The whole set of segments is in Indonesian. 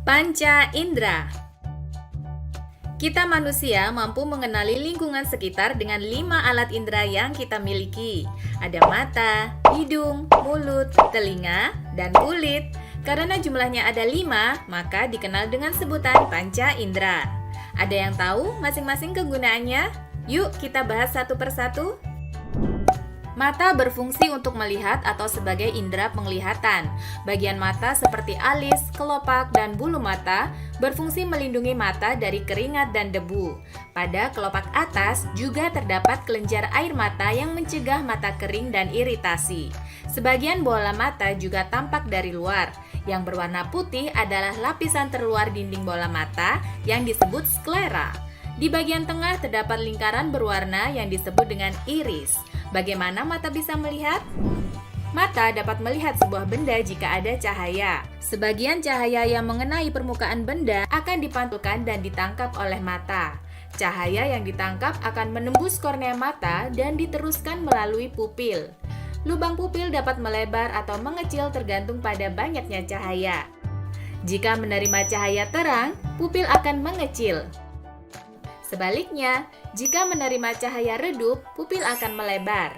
Panca indera. Kita manusia mampu mengenali lingkungan sekitar dengan 5 alat indera yang kita miliki. Ada mata, hidung, mulut, telinga, dan kulit. Karena jumlahnya ada 5, maka dikenal dengan sebutan panca indera. Ada yang tahu masing-masing kegunaannya? Yuk kita bahas satu persatu. Mata berfungsi untuk melihat atau sebagai indera penglihatan. Bagian mata seperti alis, kelopak, dan bulu mata berfungsi melindungi mata dari keringat dan debu. Pada kelopak atas juga terdapat kelenjar air mata yang mencegah mata kering dan iritasi. Sebagian bola mata juga tampak dari luar. Yang berwarna putih adalah lapisan terluar dinding bola mata yang disebut sklera. Di bagian tengah terdapat lingkaran berwarna yang disebut dengan iris. Bagaimana mata bisa melihat? Mata dapat melihat sebuah benda jika ada cahaya. Sebagian cahaya yang mengenai permukaan benda akan dipantulkan dan ditangkap oleh mata. Cahaya yang ditangkap akan menembus kornea mata dan diteruskan melalui pupil. Lubang pupil dapat melebar atau mengecil tergantung pada banyaknya cahaya. Jika menerima cahaya terang, pupil akan mengecil. Sebaliknya, jika menerima cahaya redup, pupil akan melebar.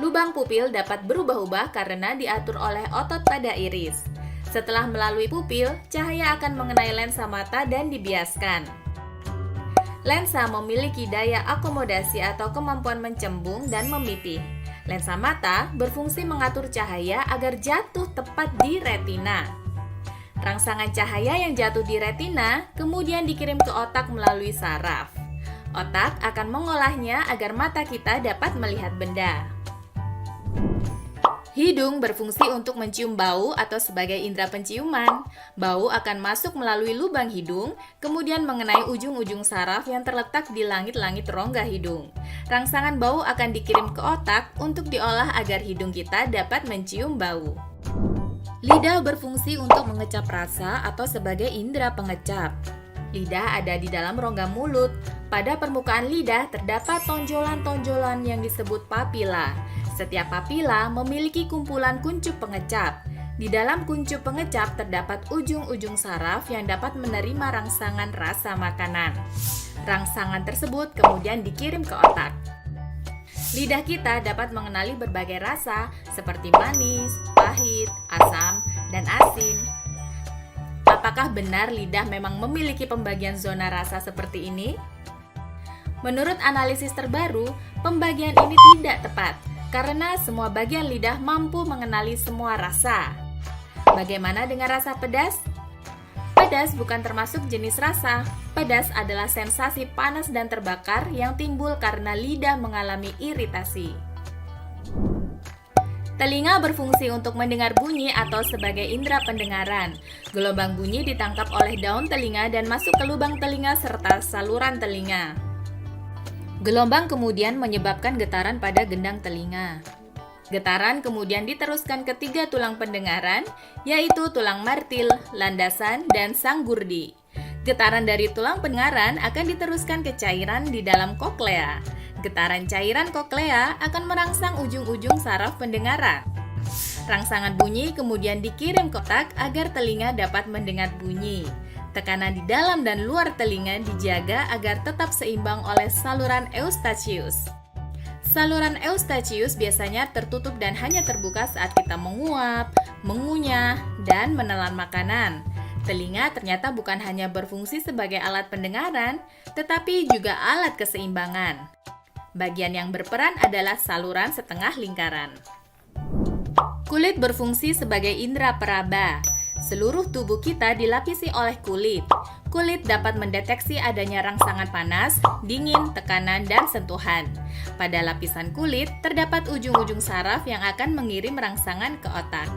Lubang pupil dapat berubah-ubah karena diatur oleh otot pada iris. Setelah melalui pupil, cahaya akan mengenai lensa mata dan dibiaskan. Lensa memiliki daya akomodasi atau kemampuan mencembung dan memipih. Lensa mata berfungsi mengatur cahaya agar jatuh tepat di retina. Rangsangan cahaya yang jatuh di retina kemudian dikirim ke otak melalui saraf. Otak akan mengolahnya agar mata kita dapat melihat benda. Hidung berfungsi untuk mencium bau atau sebagai indera penciuman. Bau akan masuk melalui lubang hidung, kemudian mengenai ujung-ujung saraf yang terletak di langit-langit rongga hidung. Rangsangan bau akan dikirim ke otak untuk diolah agar hidung kita dapat mencium bau. Lidah berfungsi untuk mengecap rasa atau sebagai indera pengecap. Lidah ada di dalam rongga mulut. Pada permukaan lidah terdapat tonjolan-tonjolan yang disebut papila. Setiap papila memiliki kumpulan kuncup pengecap. Di dalam kuncup pengecap terdapat ujung-ujung saraf yang dapat menerima rangsangan rasa makanan. Rangsangan tersebut kemudian dikirim ke otak. Lidah kita dapat mengenali berbagai rasa seperti manis, pahit, asam, dan asin. Apakah benar lidah memang memiliki pembagian zona rasa seperti ini? Menurut analisis terbaru, pembagian ini tidak tepat karena semua bagian lidah mampu mengenali semua rasa. Bagaimana dengan rasa pedas? Pedas bukan termasuk jenis rasa. Pedas adalah sensasi panas dan terbakar yang timbul karena lidah mengalami iritasi. Telinga berfungsi untuk mendengar bunyi atau sebagai indera pendengaran. Gelombang bunyi ditangkap oleh daun telinga dan masuk ke lubang telinga serta saluran telinga. Gelombang kemudian menyebabkan getaran pada gendang telinga. Getaran kemudian diteruskan ke 3 tulang pendengaran, yaitu tulang martil, landasan, dan sanggurdi. Getaran dari tulang pendengaran akan diteruskan ke cairan di dalam koklea. Getaran cairan koklea akan merangsang ujung-ujung saraf pendengaran. Rangsangan bunyi kemudian dikirim ke otak agar telinga dapat mendengar bunyi. Tekanan di dalam dan luar telinga dijaga agar tetap seimbang oleh saluran eustachius. Saluran eustachius biasanya tertutup dan hanya terbuka saat kita menguap, mengunyah, dan menelan makanan. Telinga ternyata bukan hanya berfungsi sebagai alat pendengaran, tetapi juga alat keseimbangan. Bagian yang berperan adalah saluran setengah lingkaran. Kulit berfungsi sebagai indera peraba. Seluruh tubuh kita dilapisi oleh kulit. Kulit dapat mendeteksi adanya rangsangan panas, dingin, tekanan, dan sentuhan. Pada lapisan kulit terdapat ujung-ujung saraf yang akan mengirim rangsangan ke otak.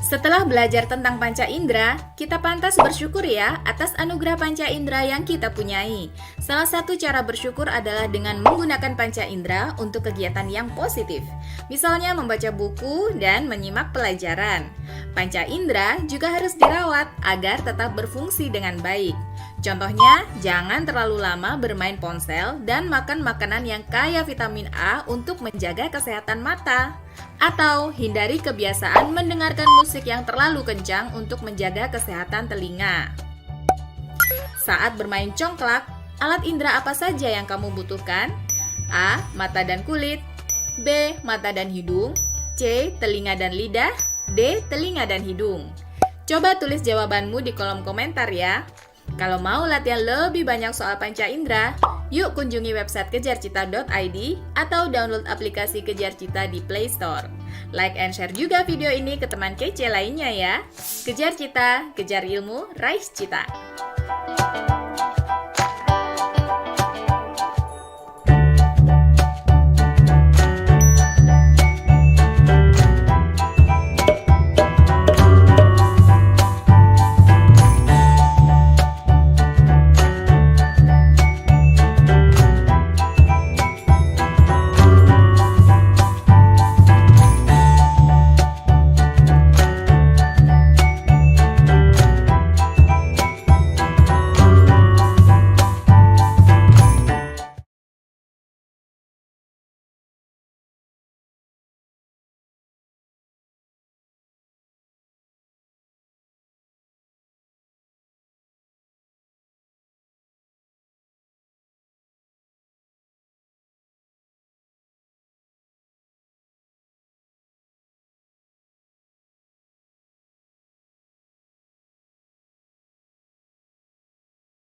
Setelah belajar tentang panca indera, kita pantas bersyukur ya atas anugerah panca indera yang kita punyai. Salah satu cara bersyukur adalah dengan menggunakan panca indera untuk kegiatan yang positif. Misalnya membaca buku dan menyimak pelajaran. Panca indera juga harus dirawat agar tetap berfungsi dengan baik. Contohnya, jangan terlalu lama bermain ponsel dan makan makanan yang kaya vitamin A untuk menjaga kesehatan mata. Atau hindari kebiasaan mendengarkan musik yang terlalu kencang untuk menjaga kesehatan telinga. Saat bermain congklak, alat indera apa saja yang kamu butuhkan? A. Mata dan kulit. B. Mata dan hidung. C. Telinga dan lidah. D. Telinga dan hidung. Coba tulis jawabanmu di kolom komentar ya. Kalau mau latihan lebih banyak soal panca indera, yuk kunjungi website kejarcita.id atau download aplikasi Kejar Cita di Play Store. Like and share juga video ini ke teman kece lainnya ya. Kejar Cita, kejar ilmu, raih cita.